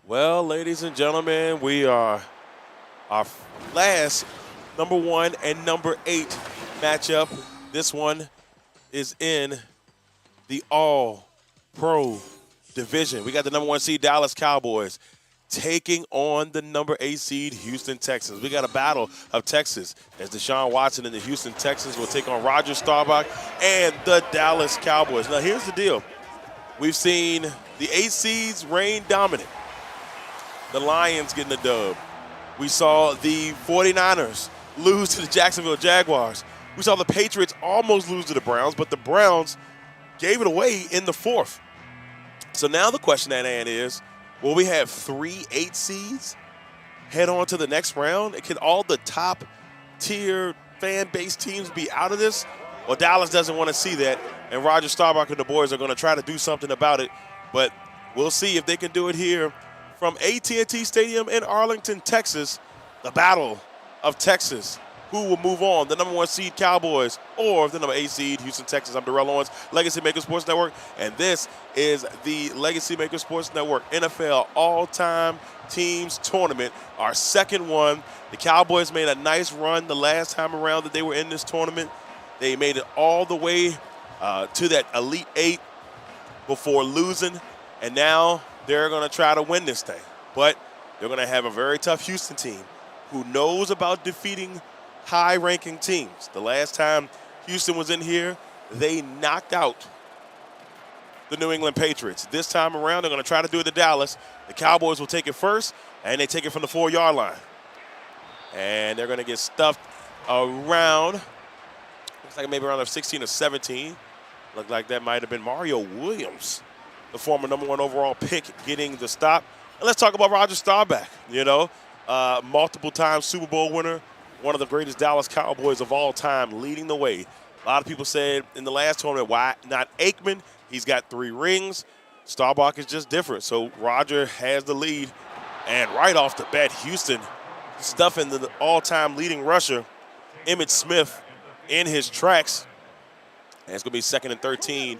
Well, ladies and gentlemen, we are our last number 1 and number 8 matchup. This one is in the All-Pro division. We got the number 1 seed Dallas Cowboys taking on the number 8 seed Houston Texans. We got a battle of Texas as Deshaun Watson and the Houston Texans will take on Roger Staubach and the Dallas Cowboys. Now, here's the deal. We've seen the 8 seeds reign dominant. The Lions getting the dub. We saw the 49ers lose to the Jacksonville Jaguars. We saw the Patriots almost lose to the Browns, but the Browns gave it away in the fourth. So now the question at hand is, will we have 3 8 seeds head on to the next round? Can all the top tier fan base teams be out of this? Well, Dallas doesn't want to see that, and Roger Staubach and the boys are going to try to do something about it, but we'll see if they can do it here from AT&T Stadium in Arlington, Texas. The battle of Texas. Who will move on, the number 1 seed Cowboys or the number 8 seed Houston Texans? I'm Darrell Owens, Legacy Maker Sports Network, and this is the Legacy Maker Sports Network NFL All-Time Teams Tournament, our second one. The Cowboys made a nice run the last time around that they were in this tournament. They made it all the way to that Elite 8 before losing, and now they're going to try to win this thing. But they're going to have a very tough Houston team who knows about defeating high-ranking teams. The last time Houston was in here, they knocked out the New England Patriots. This time around, they're going to try to do it to Dallas. The Cowboys will take it first, and they take it from the 4-yard line. And they're going to get stuffed around, looks like maybe around 16 or 17. Looked like that might have been Mario Williams, the former number 1 overall pick, getting the stop. And let's talk about Roger Staubach, multiple-time Super Bowl winner, one of the greatest Dallas Cowboys of all time, leading the way. A lot of people said in the last tournament, why not Aikman? He's got 3 rings. Staubach is just different. So Roger has the lead. And right off the bat, Houston stuffing the all-time leading rusher, Emmitt Smith, in his tracks. And it's going to be 2nd and 13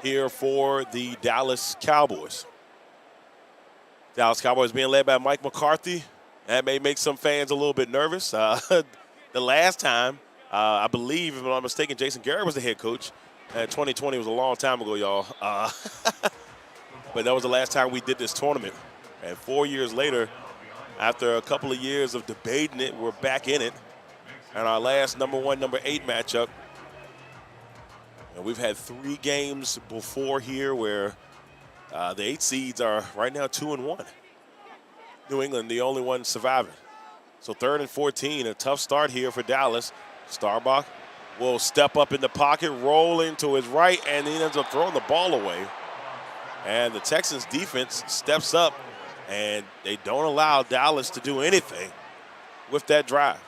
here for the Dallas Cowboys. Dallas Cowboys being led by Mike McCarthy. That may make some fans a little bit nervous. The last time, I believe, if I'm not mistaken, Jason Garrett was the head coach. 2020 was a long time ago, y'all. But that was the last time we did this tournament. And 4 years later, after a couple of years of debating it, we're back in it. And our last number 1, number 8 matchup. And we've had 3 games before here where the 8 seeds are right now 2-1. New England, the only one surviving. So 3rd and 14, a tough start here for Dallas. Staubach will step up in the pocket, rolling to his right, and he ends up throwing the ball away. And the Texans defense steps up, and they don't allow Dallas to do anything with that drive.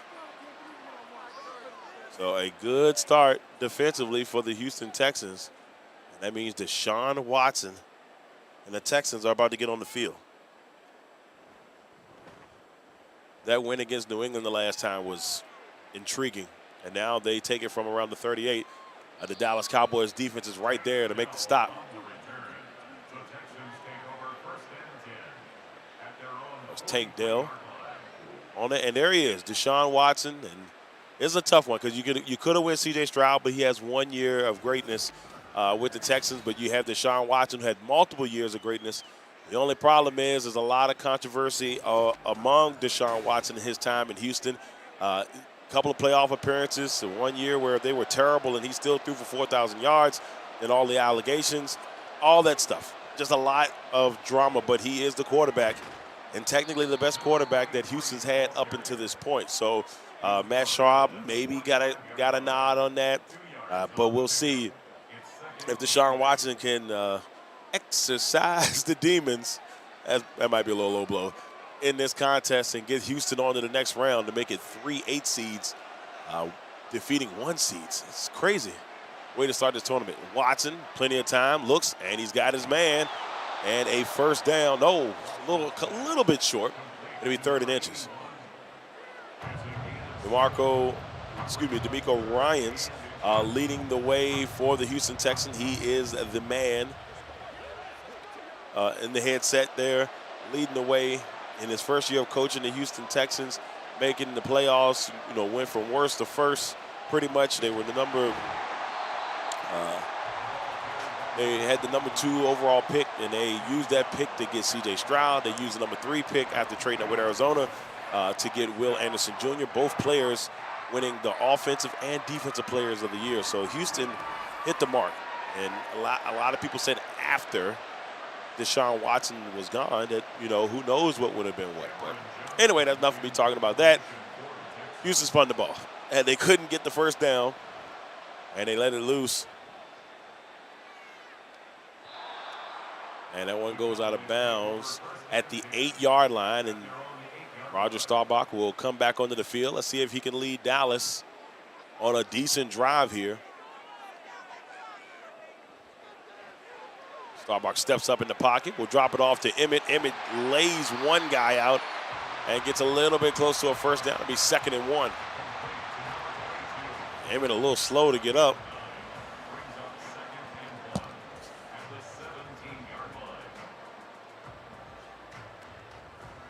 So a good start defensively for the Houston Texans. And that means Deshaun Watson and the Texans are about to get on the field. That win against New England the last time was intriguing. And now they take it from around the 38. The Dallas Cowboys defense is right there to make the stop. There's Tank Dell on it. And there he is, Deshaun Watson. And it's a tough one because you could have won C.J. Stroud, but he has 1 year of greatness with the Texans. But you have Deshaun Watson, who had multiple years of greatness. The only problem is there's a lot of controversy among Deshaun Watson in his time in Houston. A couple of playoff appearances, 1 year where they were terrible and he still threw for 4,000 yards, and all the allegations, all that stuff. Just a lot of drama, but he is the quarterback and technically the best quarterback that Houston's had up until this point. So Matt Schaub maybe got a nod on that, but we'll see if Deshaun Watson can exercise the demons, that might be a little low blow, in this contest and get Houston on to the next round to make it 3 8 seeds, defeating 1 seeds. It's crazy way to start this tournament. Watson, plenty of time, looks, and he's got his man, and a first down. No, a little bit short. It'll be 3rd and inches. DeMeco Ryans leading the way for the Houston Texans. He is the man in the headset there, leading the way in his first year of coaching the Houston Texans, making the playoffs. Went from worst to first. Pretty much, they were the number. They had the number 2 overall pick, and they used that pick to get C.J. Stroud. They used the number 3 pick after trading up with Arizona to get Will Anderson Jr., both players winning the offensive and defensive players of the year. So Houston hit the mark. And a lot of people said after Deshaun Watson was gone that, who knows what would have been what. But anyway, that's enough of me talking about that. Houston spun the ball, and they couldn't get the first down, and they let it loose. And that one goes out of bounds at the 8-yard line, and Roger Staubach will come back onto the field. Let's see if he can lead Dallas on a decent drive here. Staubach steps up in the pocket. We'll drop it off to Emmett. Emmett lays one guy out and gets a little bit close to a first down. It'll be 2nd and 1. Emmett a little slow to get up.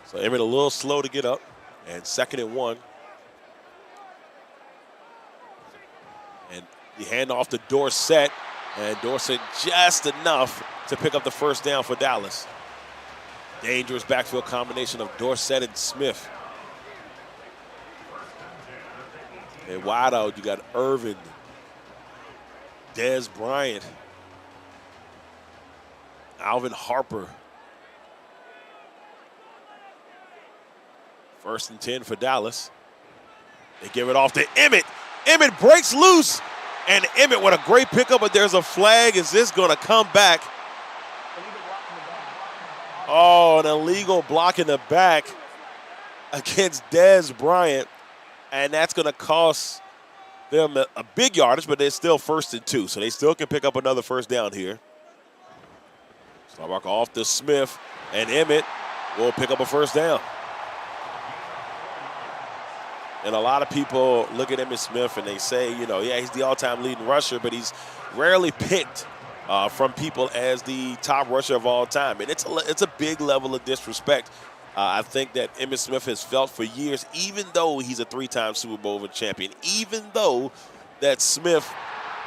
So Emmett a little slow to get up, and 2nd and 1. And the handoff to Dorsett, and Dorsett just enough to pick up the first down for Dallas. Dangerous backfield combination of Dorsett and Smith. And wide out, you got Irvin, Dez Bryant, Alvin Harper. 1st and 10 for Dallas. They give it off to Emmett. Emmett breaks loose, and Emmett with a great pickup, but there's a flag. Is this going to come back? Oh, an illegal block in the back against Dez Bryant, and that's going to cost them a big yardage, but they're still 1st and 2, so they still can pick up another first down here. Staubach off to Smith, and Emmett will pick up a first down. And a lot of people look at Emmitt Smith and they say, yeah, he's the all-time leading rusher, but he's rarely picked from people as the top rusher of all time. And it's a big level of disrespect. I think that Emmitt Smith has felt for years, even though he's a 3-time Super Bowl champion, even though that Smith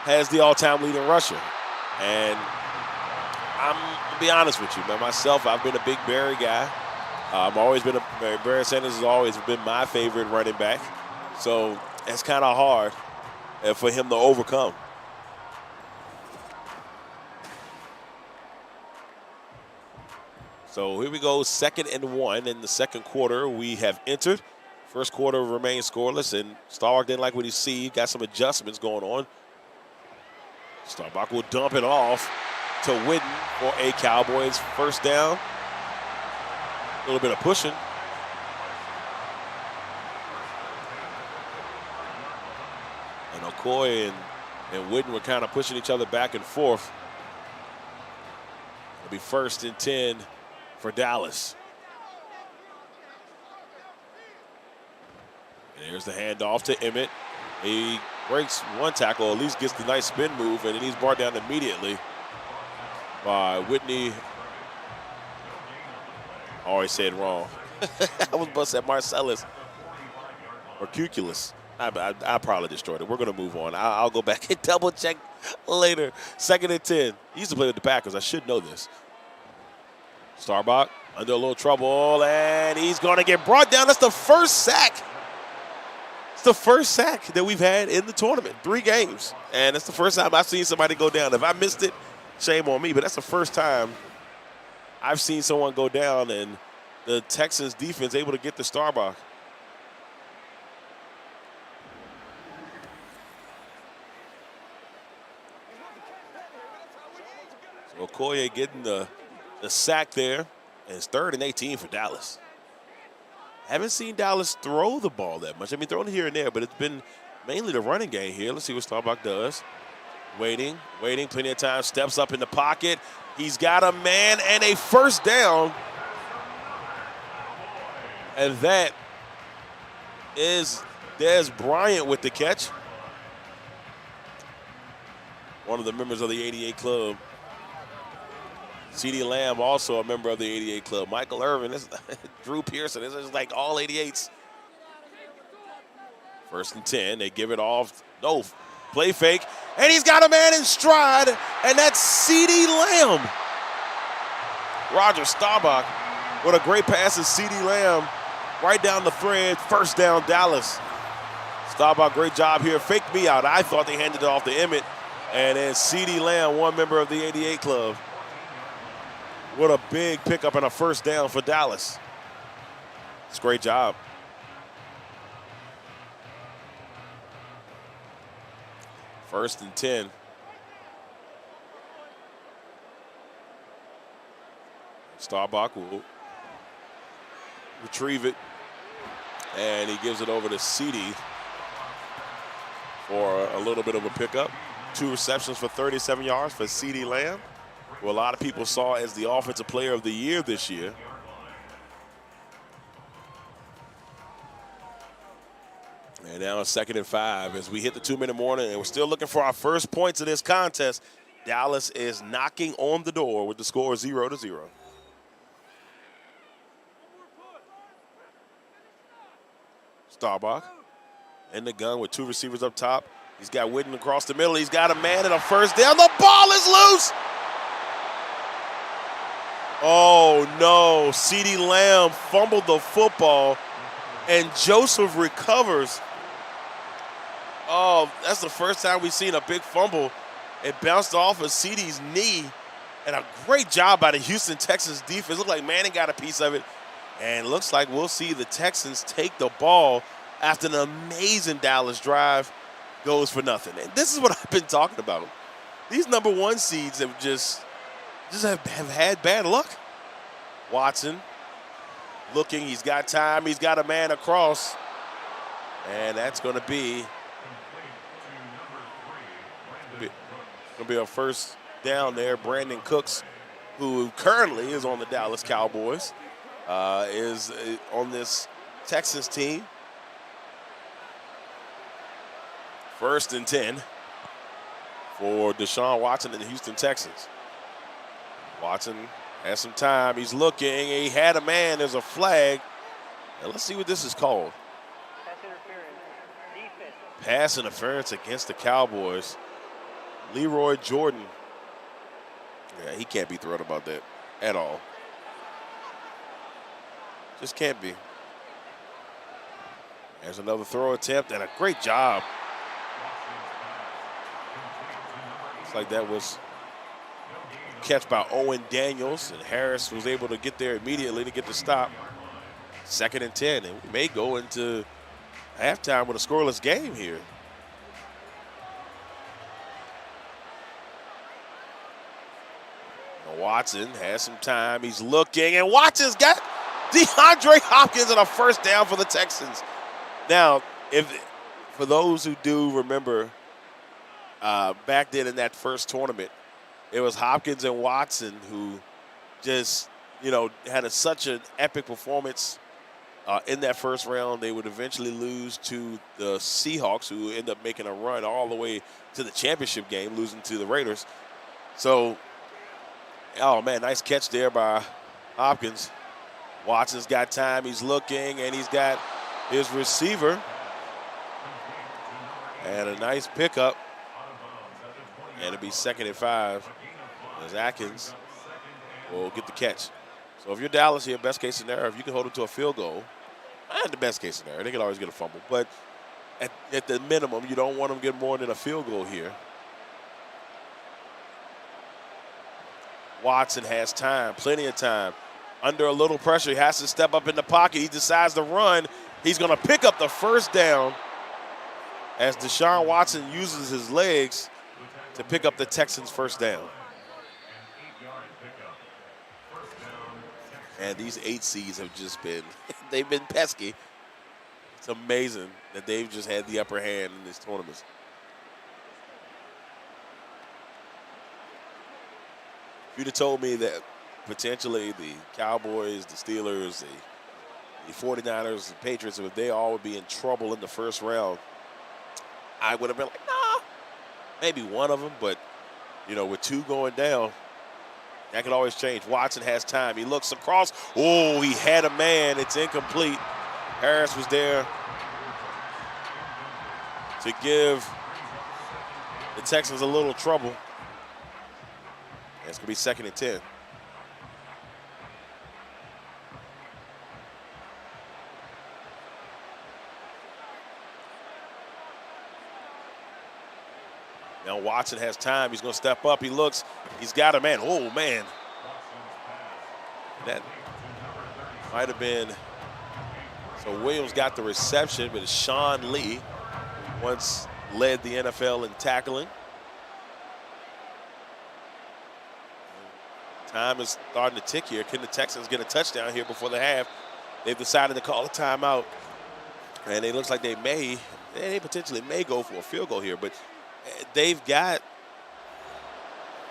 has the all-time leading rusher. And I'm going to be honest with you, man. Myself, I've been a big Barry guy. Barry Sanders has always been my favorite running back. So it's kind of hard for him to overcome. So here we go, 2nd and 1 in the second quarter. We have entered. First quarter remains scoreless, and Staubach didn't like what he see. Got some adjustments going on. Staubach will dump it off to Witten for a Cowboys first down. A little bit of pushing. And Okoye and Witten were kind of pushing each other back and forth. It'll be 1st and 10 for Dallas. And here's the handoff to Emmett. He breaks one tackle, at least gets the nice spin move, and then he's brought down immediately by Whitney. I always said wrong. I was busting at Marcellus or Cuculus. I probably destroyed it. We're going to move on. I'll go back and double check later. 2nd and 10. He used to play with the Packers. I should know this. Staubach under a little trouble, and he's going to get brought down. That's the first sack. It's the first sack that we've had in the tournament. 3 games. And it's the first time I've seen somebody go down. If I missed it, shame on me. But that's the first time I've seen someone go down, and the Texans defense able to get the Staubach. So Okoye getting the sack there, and it's 3rd and 18 for Dallas. Haven't seen Dallas throw the ball that much. I mean, thrown here and there, but it's been mainly the running game here. Let's see what Staubach does. Waiting, plenty of time, steps up in the pocket. He's got a man and a first down. And that is Dez Bryant with the catch. One of the members of the 88 Club. CeeDee Lamb, also a member of the 88 Club. Michael Irvin, Drew Pearson. This is like all 88s. First and 10. They give it off. No, play fake. And he's got a man in stride, and that's CeeDee Lamb. Roger Staubach with a great pass to CeeDee Lamb. Right down the thread. First down, Dallas. Staubach, great job here. Faked me out. I thought they handed it off to Emmett. And then CeeDee Lamb, one member of the 88 Club. What a big pickup and a first down for Dallas. It's a great job. First and 10. Staubach will retrieve it. And he gives it over to CeeDee for a little bit of a pickup. 2 receptions for 37 yards for CeeDee Lamb, who a lot of people saw as the Offensive Player of the Year this year. And now it's 2nd and 5 as we hit the 2-minute warning, and we're still looking for our first points of this contest. Dallas is knocking on the door with the score 0-0. Staubach in the gun with 2 receivers up top. He's got Witten across the middle. He's got a man and a first down. The ball is loose. Oh, no. CeeDee Lamb fumbled the football, and Joseph recovers. Oh, that's the first time we've seen a big fumble. It bounced off of CeeDee's knee, and a great job by the Houston Texans defense. Looked like Manning got a piece of it, and looks like we'll see the Texans take the ball after an amazing Dallas drive goes for nothing. And this is what I've been talking about. These number 1 seeds have just have had bad luck. Watson looking. He's got time. He's got a man across. And that's going to be a first down there. Brandon Cooks, who currently is on the Dallas Cowboys, is on this Texans team. First and 10 for Deshaun Watson and the Houston Texans. Watson has some time. He's looking. He had a man. There's a flag. And let's see what this is called. Pass interference against the Cowboys. Leroy Jordan. Yeah, he can't be thrilled about that at all. Just can't be. There's another throw attempt and a great job. Looks like that was catch by Owen Daniels, and Harris was able to get there immediately to get the stop. 2nd and 10, and we may go into halftime with a scoreless game here. Watson has some time. He's looking, and Watson's got DeAndre Hopkins and a first down for the Texans. Now, for those who do remember, back then in that first tournament, it was Hopkins and Watson who just, had such an epic performance in that first round. They would eventually lose to the Seahawks, who end up making a run all the way to the championship game, losing to the Raiders. So, oh, man, nice catch there by Hopkins. Watson's got time. He's looking, and he's got his receiver. And a nice pickup. And it'll be 2nd and 5 as Atkins will get the catch. So if you're Dallas here, best case scenario, if you can hold them to a field goal, not the best case scenario. They can always get a fumble. But at the minimum, you don't want them to get more than a field goal here. Watson has time, plenty of time. Under a little pressure, he has to step up in the pocket. He decides to run. He's going to pick up the first down as Deshaun Watson uses his legs to pick up the Texans' first down. And these 8 seeds have just been, they've been pesky. It's amazing that they've just had the upper hand in this tournament. If you'd have told me that potentially the Cowboys, the Steelers, the 49ers, the Patriots, if they all would be in trouble in the first round, I would have been like, nah, maybe one of them. But, with 2 going down, That could always change. Watson has time. He looks across. Oh, he had a man. It's incomplete. Harris was there to give the Texans a little trouble. It's going to be 2nd and 10. Now Watson has time. He's going to step up. He looks. He's got a man. Oh, man. That might have been. So Williams got the reception, but it's Sean Lee, once led the NFL in tackling. Time is starting to tick here. Can the Texans get a touchdown here before the half? They've decided to call a timeout, and it looks like they potentially may go for a field goal here, but they've got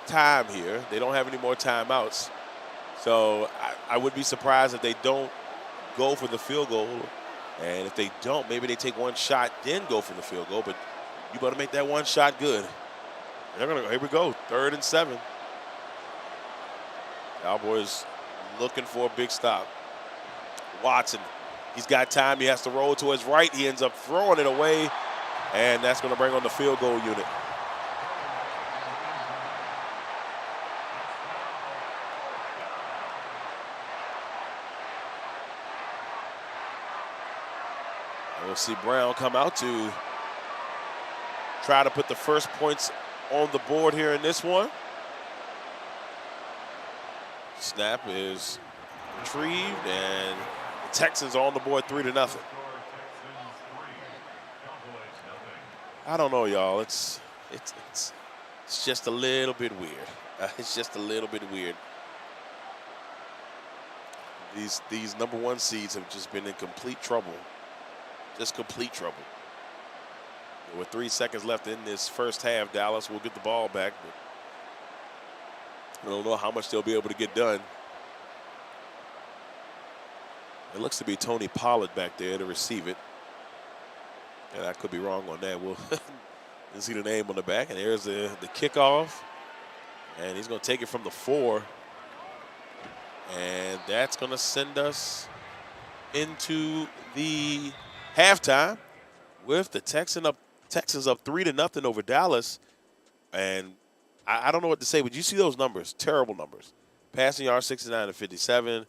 time here. They don't have any more timeouts. So I would be surprised if they don't go for the field goal. And if they don't, maybe they take one shot, then go for the field goal. But you better make that one shot good. They're gonna go. Here we go. 3rd and 7. Cowboys looking for a big stop. Watson, he's got time. He has to roll to his right. He ends up throwing it away, and that's going to bring on the field goal unit. And we'll see Brown come out to try to put the first points on the board here in this one. Snap is retrieved, and the Texans are on the board 3-0. I don't know, y'all. It's just a little bit weird. It's just a little bit weird. These number 1 seeds have just been in complete trouble. Just complete trouble. With 3 seconds left in this first half, Dallas will get the ball back, but I don't know how much they'll be able to get done. It looks to be Tony Pollard back there to receive it. And I could be wrong on that. We'll see the name on the back. And there's the kickoff. And he's going to take it from the 4. And that's going to send us into the halftime with the Texans up 3-0 over Dallas. And I don't know what to say, but you see those numbers, terrible numbers. Passing yards 69 to 57.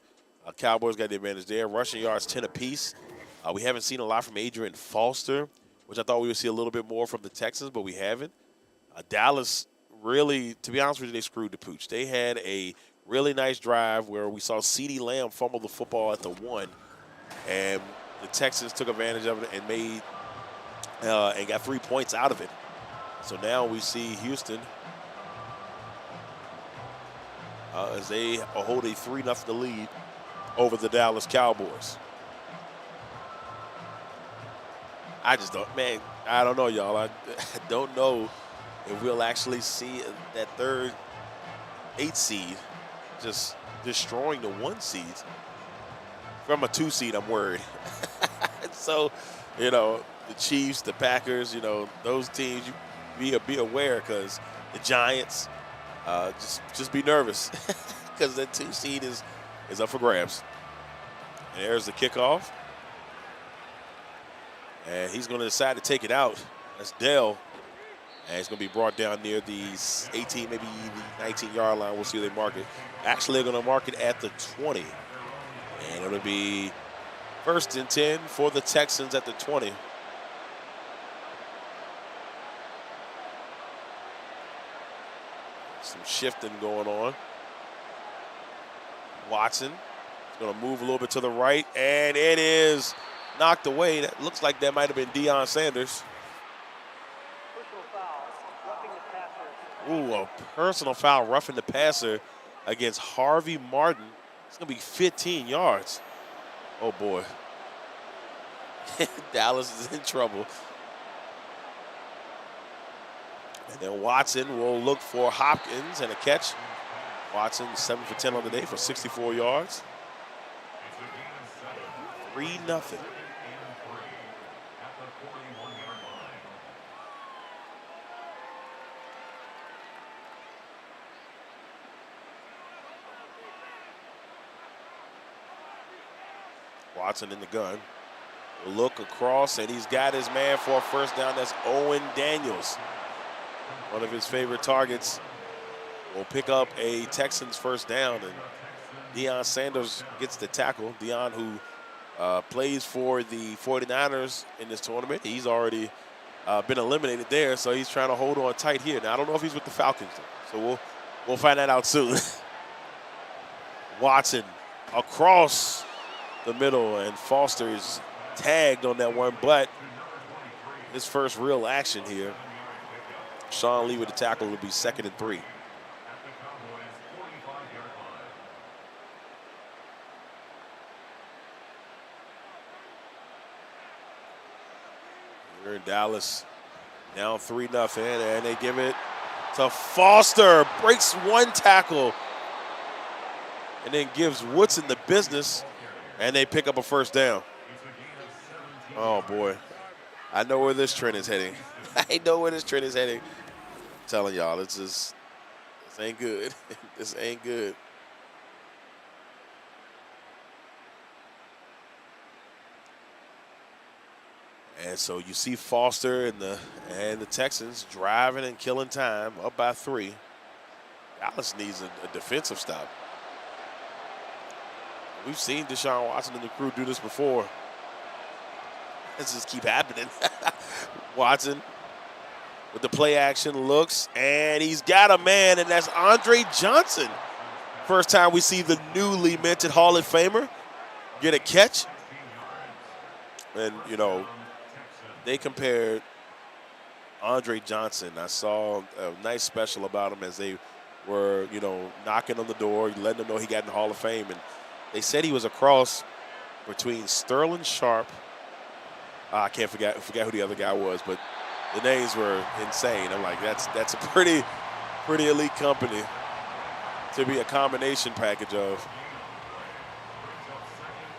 Cowboys got the advantage there. Rushing yards 10 apiece. We haven't seen a lot from Adrian Foster, which I thought we would see a little bit more from the Texans, but we haven't. Dallas really, to be honest with you, they screwed the pooch. They had a really nice drive where we saw CeeDee Lamb fumble the football at the 1, and the Texans took advantage of it and made and got 3 points out of it. So now we see Houston as they hold a 3-0 lead over the Dallas Cowboys. I just don't, man, I don't know, y'all. I don't know if we'll actually see that third 8 seed just destroying the 1 seed. From a 2 seed, I'm worried. So, the Chiefs, the Packers, those teams, you be aware, because the Giants, just be nervous because that 2 seed is up for grabs. And there's the kickoff. And he's going to decide to take it out. That's Dell. And it's going to be brought down near the 18, maybe the 19-yard line. We'll see where they mark it. Actually, they're going to mark it at the 20. And it'll be 1st and 10 for the Texans at the 20. Some shifting going on. Watson is going to move a little bit to the right, and it is knocked away. That looks like that might have been Deion Sanders. Ooh, a personal foul roughing the passer against Harvey Martin. It's going to be 15 yards. Oh, boy. Dallas is in trouble. And then Watson will look for Hopkins and a catch. Watson 7 for 10 on the day for 64 yards. 3-0. Watson in the gun. Look across, and he's got his man for a first down. That's Owen Daniels, one of his favorite targets. Will pick up a Texans first down, and Deion Sanders gets the tackle. Deion, who plays for the 49ers in this tournament. He's already been eliminated there, so he's trying to hold on tight here. Now, I don't know if he's with the Falcons, so we'll find that out soon. Watson across the middle, and Foster is tagged on that one, but his first real action here. Sean Lee with the tackle will be 2nd and 3. Here in Dallas, down 3-0, and they give it to Foster. Breaks one tackle, and then gives Woodson the business, and they pick up a first down. Oh, boy. I know where this trend is heading. I know where this trend is heading. I'm telling y'all, this ain't good. This ain't good. And so you see Foster and the Texans driving and killing time, up by 3. Dallas needs a defensive stop. We've seen Deshaun Watson and the crew do this before. This just keep happening. Watson with the play action looks, and he's got a man, and that's Andre Johnson. First time we see the newly minted Hall of Famer get a catch. And, you know, they compared Andre Johnson. I saw a nice special about him as they were, you know, knocking on the door, letting them know he got in the Hall of Fame. And they said he was a cross between Sterling Sharp. I can't forget who the other guy was, but the names were insane. I'm like, that's a pretty elite company to be a combination package of.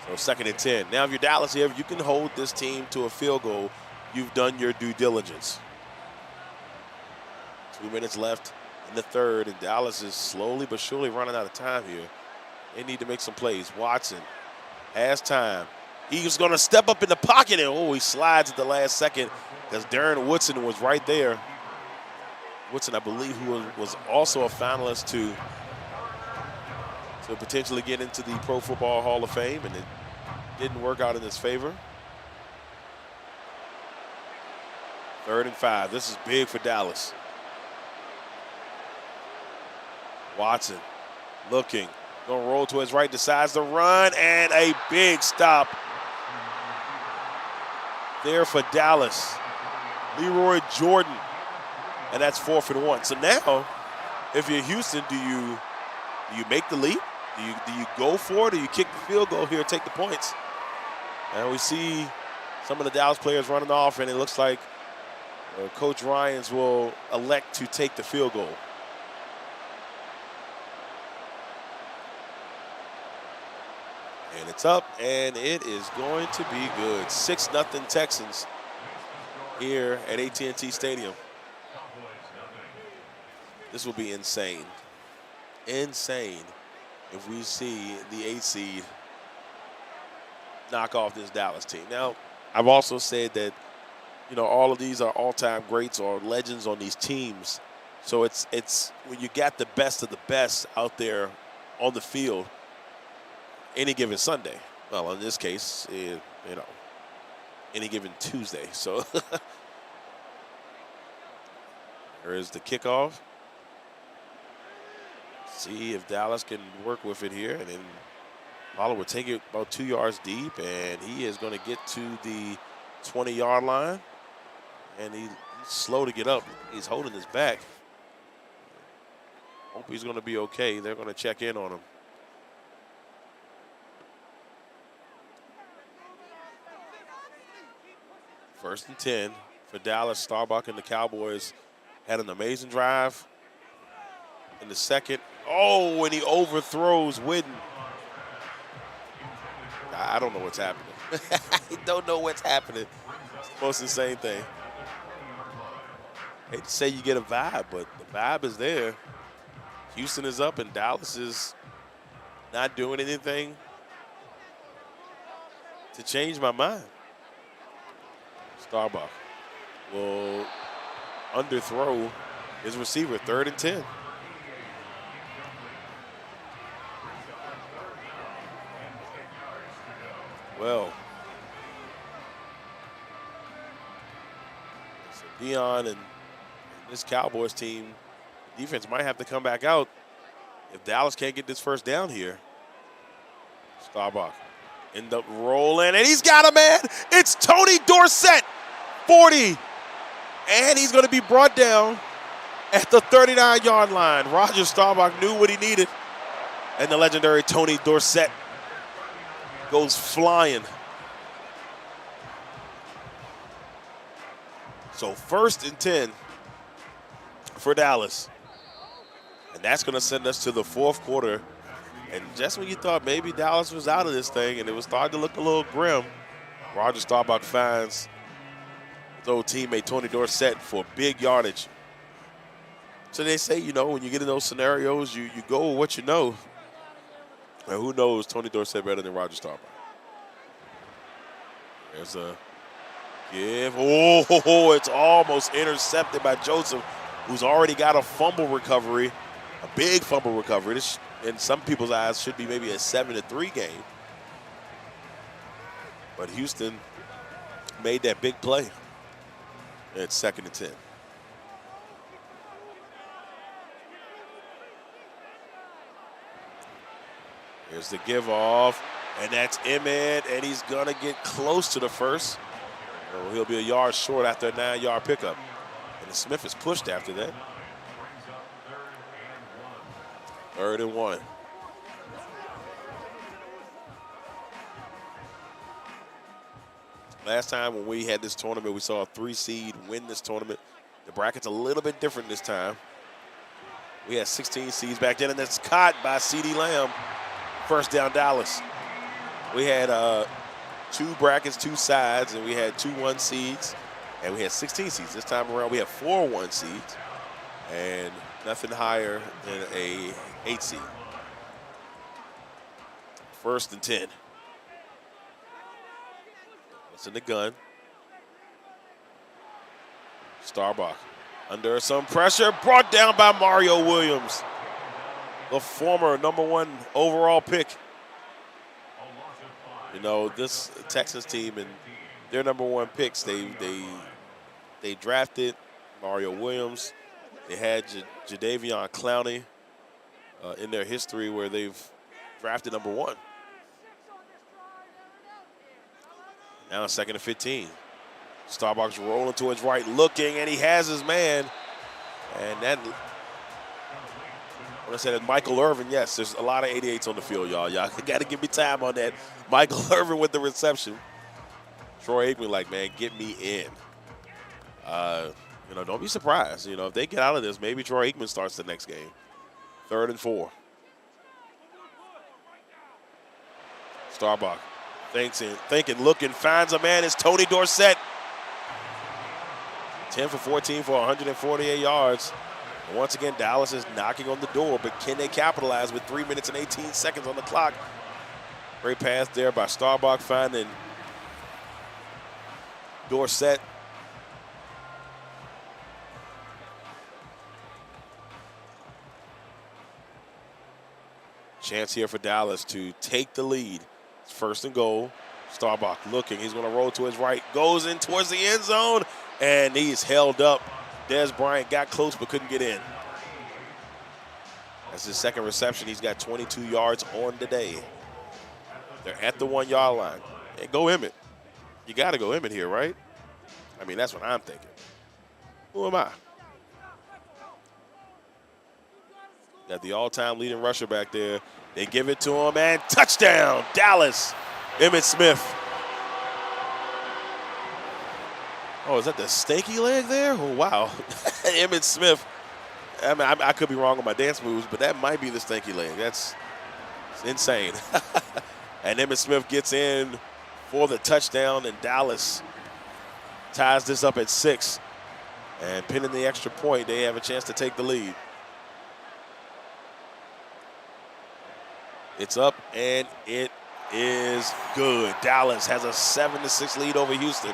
So 2nd and 10. Now, if you're Dallas here, if you can hold this team to a field goal, you've done your due diligence. 2 minutes left in the third, and Dallas is slowly but surely running out of time here. They need to make some plays. Watson has time. He's going to step up in the pocket, and he slides at the last second because Darren Woodson was right there. Woodson, I believe, who was also a finalist to potentially get into the Pro Football Hall of Fame, and it didn't work out in his favor. 3rd and 5. This is big for Dallas. Watson looking. Going to roll to his right, decides to run, and a big stop there for Dallas. Leroy Jordan, and that's 4th and 1. So now, if you're Houston, do you make the leap? Do you go for it? Do you kick the field goal here, take the points? And we see some of the Dallas players running off, and it looks like Coach Ryans will elect to take the field goal. And it's up, and it is going to be good. 6-0 Texans here at AT&T Stadium. This will be insane. Insane if we see the 8 seed knock off this Dallas team. Now, I've also said that, you know, all of these are all-time greats or legends on these teams. So it's when you got the best of the best out there on the field any given Sunday. Well, in this case, you know, any given Tuesday. So there is the kickoff. See if Dallas can work with it here. And then Waller will take it about 2 yards deep, and he is going to get to the 20-yard line. And he's slow to get up. He's holding his back. Hope he's going to be okay. They're going to check in on him. First and 10 for Dallas. Starbuck and the Cowboys had an amazing drive in the second. Oh, and he overthrows Whitten. I don't know what's happening. I don't know what's happening. It's the most insane thing. I hate to say you get a vibe, but the vibe is there. Houston is up and Dallas is not doing anything. to change my mind. Starbuck will underthrow his receiver, 3rd and 10. Well, so Dion and this Cowboys team defense might have to come back out if Dallas can't get this first down here. Starbuck end up rolling, and he's got a man. It's Tony Dorsett, 40. And he's going to be brought down at the 39-yard line. Roger Staubach knew what he needed. And the legendary Tony Dorsett goes flying. So 1st and 10 for Dallas. And that's going to send us to the 4th quarter. And just when you thought maybe Dallas was out of this thing and it was starting to look a little grim, Roger Staubach finds his old teammate Tony Dorsett for big yardage. So they say, when you get in those scenarios, you go with what you know. And who knows Tony Dorsett better than Roger Staubach? There's a give. Oh, it's almost intercepted by Joseph, who's already got a fumble recovery, a big fumble recovery. This, in some people's eyes, should be maybe a 7-3 game. But Houston made that big play. It's 2nd and 10. Here's the give off, and that's Emmett, and he's gonna get close to the first. So he'll be a yard short after a 9-yard pickup. And Smith is pushed after that. 3rd and 1. Last time when we had this tournament, we saw a 3-seed win this tournament. The bracket's a little bit different this time. We had 16 seeds back then, and that's caught by CeeDee Lamb. First down, Dallas. We had 2 brackets, 2 sides, and we had 2 1 seeds, and we had 16 seeds. This time around, we have 4 1 seeds, and nothing higher than a 8 seed. 1st and 10. It's in the gun. Starbuck under some pressure, brought down by Mario Williams, the former #1 overall pick. This Texans team and their #1 picks, they drafted Mario Williams. They had Jadeveon Clowney in their history where they've drafted #1. Now 2nd and 15. Starbuck's rolling to his right, looking, and he has his man. And that, when I said it, Michael Irvin, yes, there's a lot of 88s on the field, y'all. Y'all got to give me time on that. Michael Irvin with the reception. Troy Aikman man, get me in. Don't be surprised. If they get out of this, maybe Troy Aikman starts the next game. 3rd and 4. Starbuck thinking, looking, finds a man. It's Tony Dorsett. 10 for 14 for 148 yards. And once again, Dallas is knocking on the door, but can they capitalize with 3 minutes and 18 seconds on the clock? Great pass there by Starbuck, finding Dorsett. Chance here for Dallas to take the lead. It's 1st and goal. Starbuck looking. He's going to roll to his right. Goes in towards the end zone, and he's held up. Dez Bryant got close but couldn't get in. That's his 2nd reception. He's got 22 yards on the day. They're at the 1-yard line. And go Emmett. You got to go Emmett here, right? That's what I'm thinking. Who am I? Got the all-time leading rusher back there. They give it to him, and touchdown, Dallas. Emmitt Smith. Oh, is that the stanky leg there? Oh, wow. Emmitt Smith. I could be wrong on my dance moves, but that might be the stanky leg. That's insane. And Emmitt Smith gets in for the touchdown, and Dallas ties this up at 6. And pinning the extra point, they have a chance to take the lead. It's up, and it is good. Dallas has a 7-6 lead over Houston.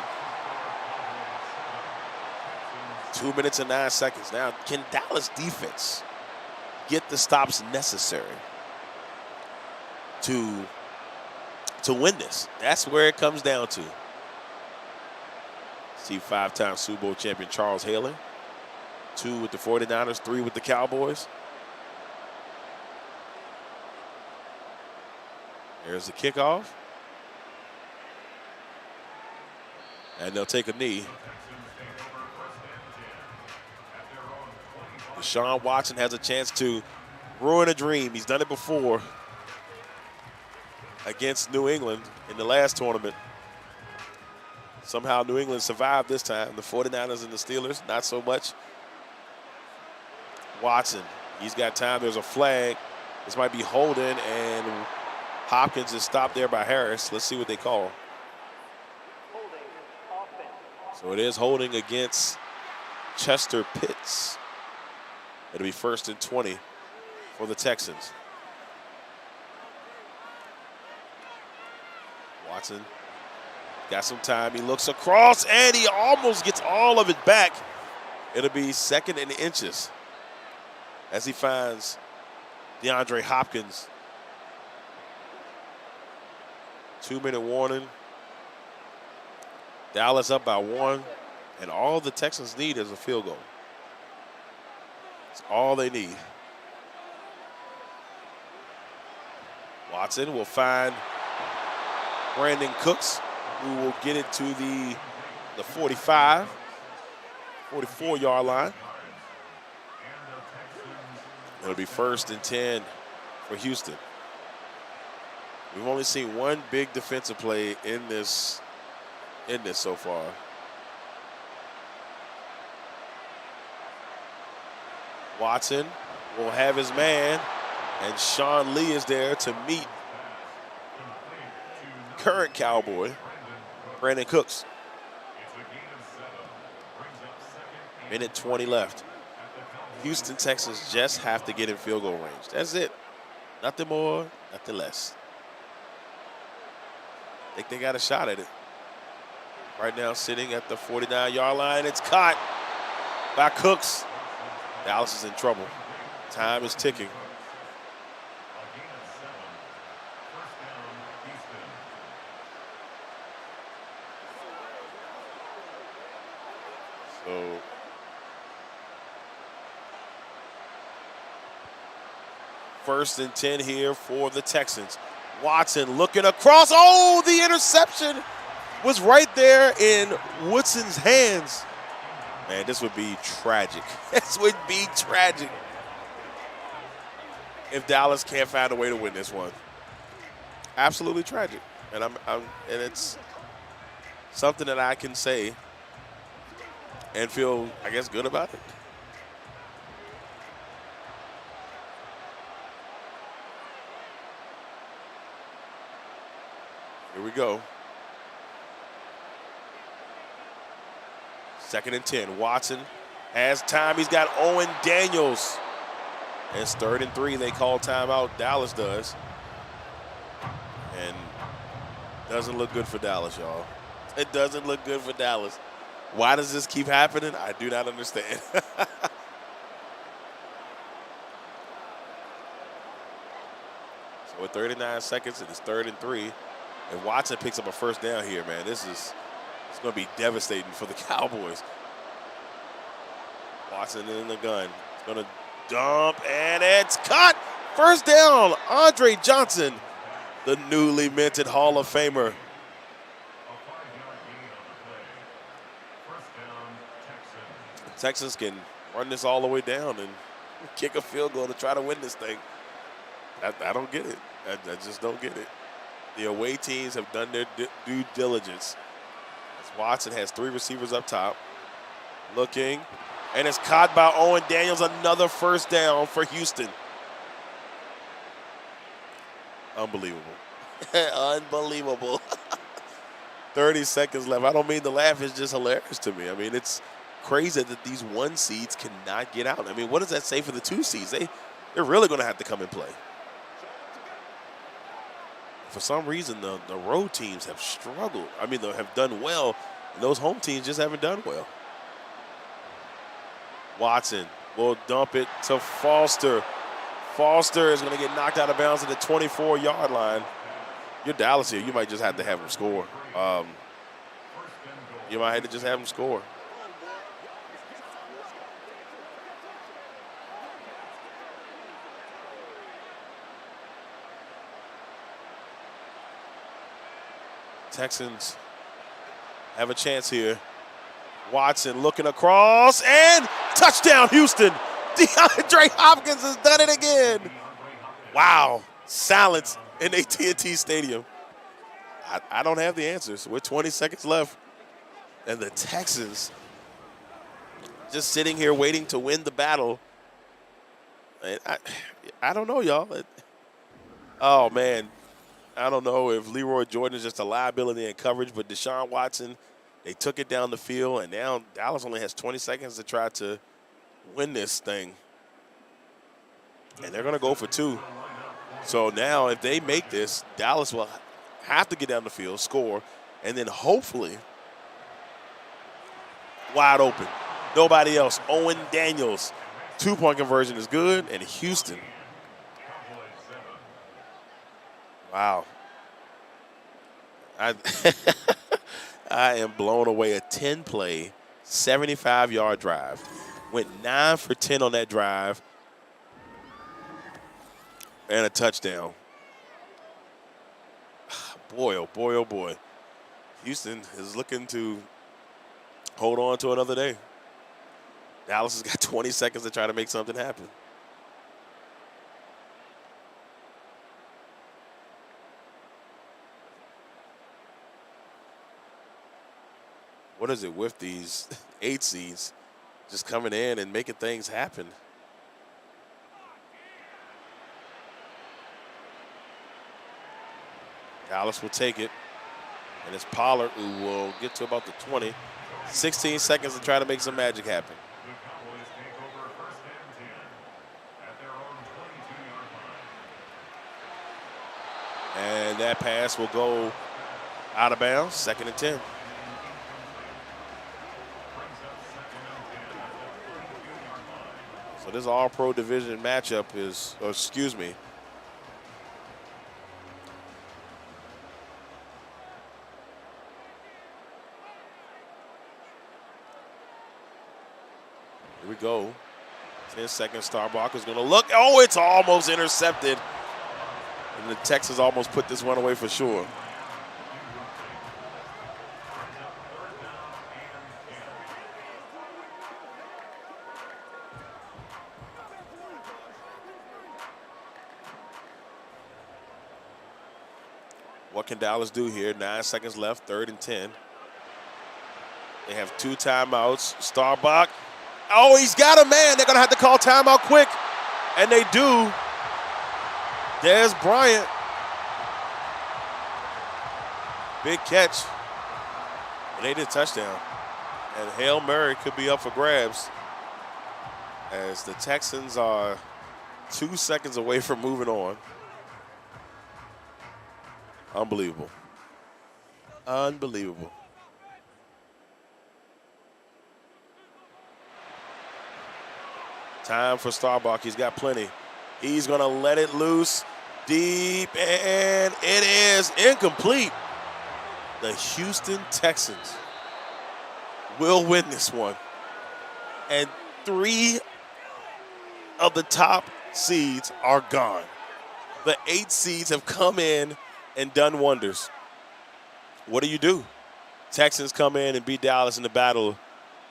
2 minutes and 9 seconds. Now, can Dallas defense get the stops necessary to win this? That's where it comes down to. See 5-time Super Bowl champion Charles Haley. 2 with the 49ers, 3 with the Cowboys. There's the kickoff. And they'll take a knee. Deshaun Watson has a chance to ruin a dream. He's done it before against New England in the last tournament. Somehow New England survived this time. The 49ers and the Steelers, not so much. Watson, he's got time. There's a flag. This might be holding, and Hopkins is stopped there by Harris. Let's see what they call. So it is holding against Chester Pitts. It'll be 1st and 20 for the Texans. Watson got some time. He looks across, and he almost gets all of it back. It'll be 2nd and inches as he finds DeAndre Hopkins. 2-minute warning. Dallas up by 1, and all the Texans need is a field goal. It's all they need. Watson will find Brandon Cooks, who will get it to the 45, 44-yard line. It'll be 1st and 10 for Houston. We've only seen one big defensive play in this so far. Watson will have his man, and Sean Lee is there to meet current Cowboy, Brandon Cooks. 1:20 left. Houston Texans just have to get in field goal range. That's it. Nothing more, nothing less. I think they got a shot at it. Right now sitting at the 49-yard line. It's caught by Cooks. Dallas is in trouble. Time is ticking. So first and 10 here for the Texans. Watson looking across. Oh, the interception was right there in Woodson's hands. Man, this would be tragic. This would be tragic if Dallas can't find a way to win this one. Absolutely tragic. And and it's something that I can say and feel, I guess, good about it. Here we go. 2nd and 10. Watson has time. He's got Owen Daniels. And it's 3rd and 3. They call timeout. Dallas does. And doesn't look good for Dallas, y'all. It doesn't look good for Dallas. Why does this keep happening? I do not understand. So with 39 seconds, it is 3rd and 3. And Watson picks up a 1st down here, man. It's going to be devastating for the Cowboys. Watson in the gun. It's going to dump, and it's caught. 1st down. Andre Johnson, the newly minted Hall of Famer. The Texans can run this all the way down and kick a field goal to try to win this thing. I don't get it. I just don't get it. The away teams have done their due diligence. As Watson has 3 receivers up top. Looking, and it's caught by Owen Daniels. Another 1st down for Houston. Unbelievable. Unbelievable. 30 seconds left. I don't mean to laugh. It's just hilarious to me. I mean, it's crazy that these 1 seeds cannot get out. I mean, what does that say for the 2 seeds? They're really going to have to come and play. For some reason, the road teams have struggled. I mean, they have done well, and those home teams just haven't done well. Watson will dump it to Foster. Foster is going to get knocked out of bounds at the 24-yard line. You're Dallas here. You might just have to have him score. You might have to just have him score. Texans have a chance here. Watson looking across, and touchdown, Houston. DeAndre Hopkins has done it again. Wow, silence in AT&T Stadium. I don't have the answers. With 20 seconds left, and the Texans just sitting here waiting to win the battle. And I don't know, y'all. Oh, man. I don't know if Leroy Jordan is just a liability in coverage, but Deshaun Watson, they took it down the field, and now Dallas only has 20 seconds to try to win this thing. And they're going to go for 2. So now if they make this, Dallas will have to get down the field, score, and then hopefully wide open. Nobody else. Owen Daniels. 2-point conversion is good, and Houston. Wow. I am blown away. A 10-play, 75-yard drive. Went 9 for 10 on that drive. And a touchdown. Boy, oh boy, oh boy. Houston is looking to hold on to another day. Dallas has got 20 seconds to try to make something happen. What is it with these 8 seeds just coming in and making things happen? Dallas will take it, and it's Pollard who will get to about the 20. 16 seconds to try to make some magic happen. And that pass will go out of bounds, 2nd and 10. So this all-pro division matchup is, or excuse me, here we go. 10 seconds, Starbuck is going to look. Oh, it's almost intercepted. And the Texans almost put this one away for sure. What can Dallas do here? 9 seconds left, 3rd and 10. They have 2 timeouts. Starbuck. Oh, he's got a man. They're going to have to call timeout quick. And they do. There's Bryant. Big catch. And they did touchdown. And Hail Mary could be up for grabs as the Texans are 2 seconds away from moving on. Unbelievable. Unbelievable. Time for Starbuck. He's got plenty. He's going to let it loose deep, and it is incomplete. The Houston Texans will win this one. And 3 of the top seeds are gone. The 8 seeds have come in and done wonders. What do? Texans come in and beat Dallas in the Battle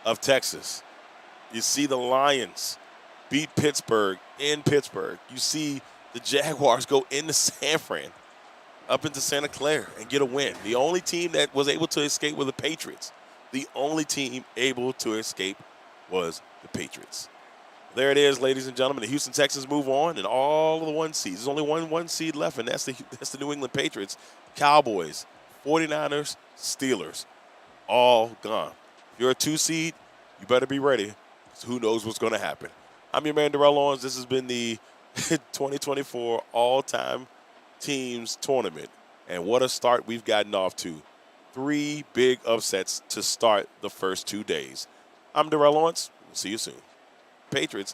of Texas. You see the Lions beat Pittsburgh in Pittsburgh. You see the Jaguars go into San Fran, up into Santa Clara, and get a win. The only team that was able to escape were the Patriots. The only team able to escape was the Patriots. There it is, ladies and gentlemen. The Houston Texans move on, and all of the 1 seeds. There's only one seed left, and that's the New England Patriots. Cowboys, 49ers, Steelers, all gone. If you're a 2 seed, you better be ready. Who knows what's going to happen? I'm your man, Darrell Owens. This has been the 2024 All-Time Teams Tournament. And what a start we've gotten off to. 3 big upsets to start the first 2 days. I'm Darrell Lawrence. See you soon. Patriots